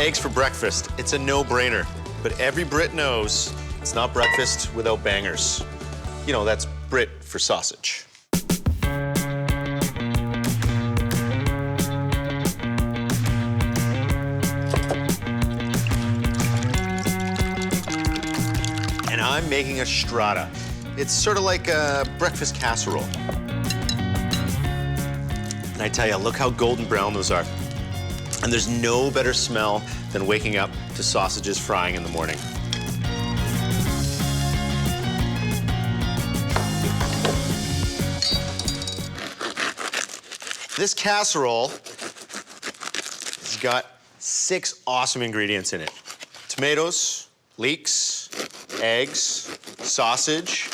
Eggs for breakfast, it's a no-brainer. But every Brit knows it's not breakfast without bangers. You know, that's Brit for sausage. And I'm making a Strata. It's sort of like a breakfast casserole. And I tell you, look how golden brown those are. And there's no better smell than waking up to sausages frying in the morning. This casserole has got 6 awesome ingredients in it. Tomatoes, leeks, eggs, sausage,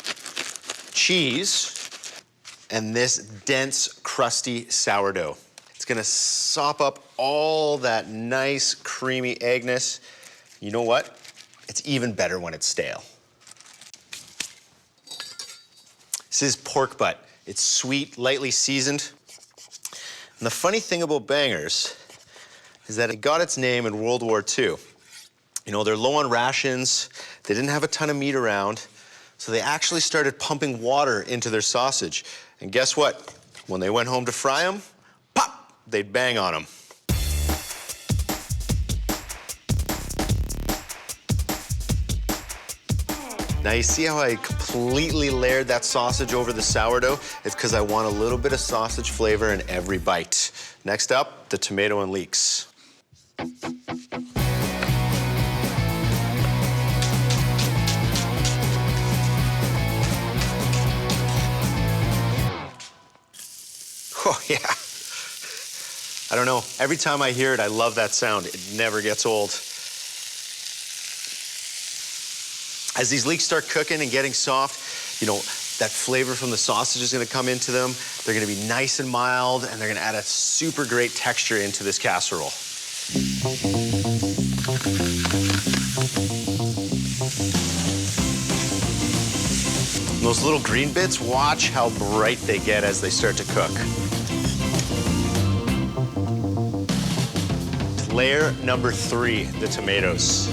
cheese, and this dense, crusty sourdough. It's gonna sop up all that nice, creamy eggness. You know what? It's even better when it's stale. This is pork butt. It's sweet, lightly seasoned. And the funny thing about bangers is that it got its name in World War II. You know, they're low on rations, they didn't have a ton of meat around, so they actually started pumping water into their sausage. And guess what? When they went home to fry them, pop, they'd bang on them. Now you see how I completely layered that sausage over the sourdough? It's because I want a little bit of sausage flavor in every bite. Next up, the tomato and leeks. Oh, yeah. I don't know. Every time I hear it, I love that sound. It never gets old. As these leeks start cooking and getting soft, you know, that flavor from the sausage is gonna come into them. They're gonna be nice and mild, and they're gonna add a super great texture into this casserole. And those little green bits, watch how bright they get as they start to cook. Layer number 3, the tomatoes.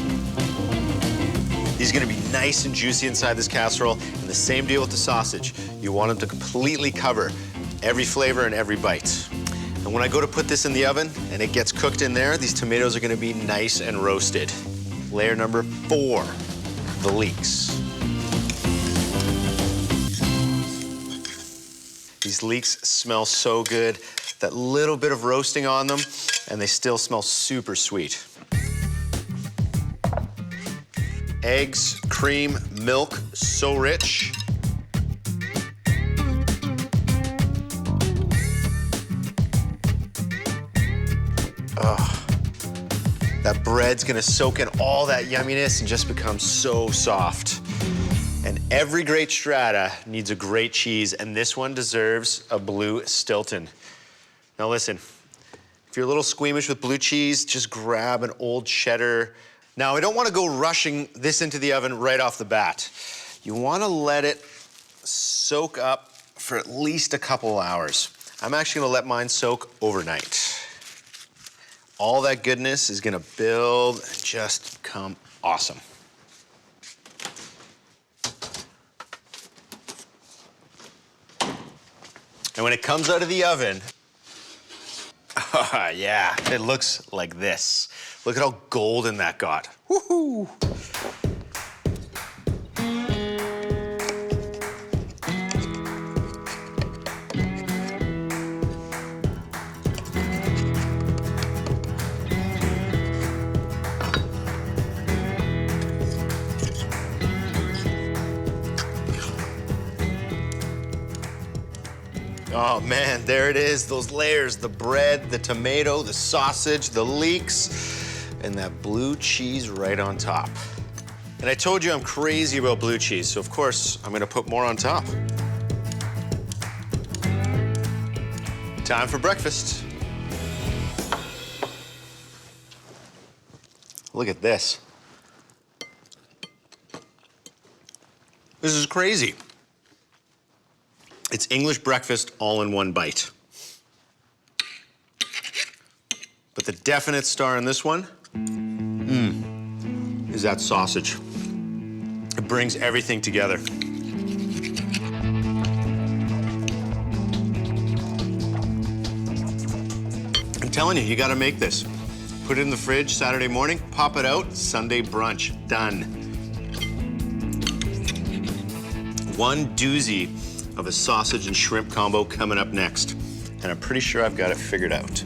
These are gonna be nice and juicy inside this casserole, and the same deal with the sausage. You want them to completely cover every flavor and every bite. And when I go to put this in the oven and it gets cooked in there, these tomatoes are gonna be nice and roasted. Layer number 4, the leeks. These leeks smell so good. That little bit of roasting on them, and they still smell super sweet. Eggs, cream, milk, so rich. Oh, that bread's gonna soak in all that yumminess and just become so soft. And every great Strata needs a great cheese, and this one deserves a blue Stilton. Now listen, if you're a little squeamish with blue cheese, just grab an old cheddar. Now, I don't want to go rushing this into the oven right off the bat. You want to let it soak up for at least a couple hours. I'm actually going to let mine soak overnight. All that goodness is going to build and just come awesome. And when it comes out of the oven, oh, yeah, it looks like this. Look at how golden that got. Woohoo! Oh man, there it is, those layers, the bread, the tomato, the sausage, the leeks, and that blue cheese right on top. And I told you I'm crazy about blue cheese, so of course I'm gonna put more on top. Time for breakfast. Look at this. This is crazy. It's English breakfast all in one bite. But the definite star in this one, Is that sausage. It brings everything together. I'm telling you, you gotta make this. Put it in the fridge Saturday morning, pop it out, Sunday brunch, done. One doozy of a sausage and shrimp combo coming up next. And I'm pretty sure I've got it figured out.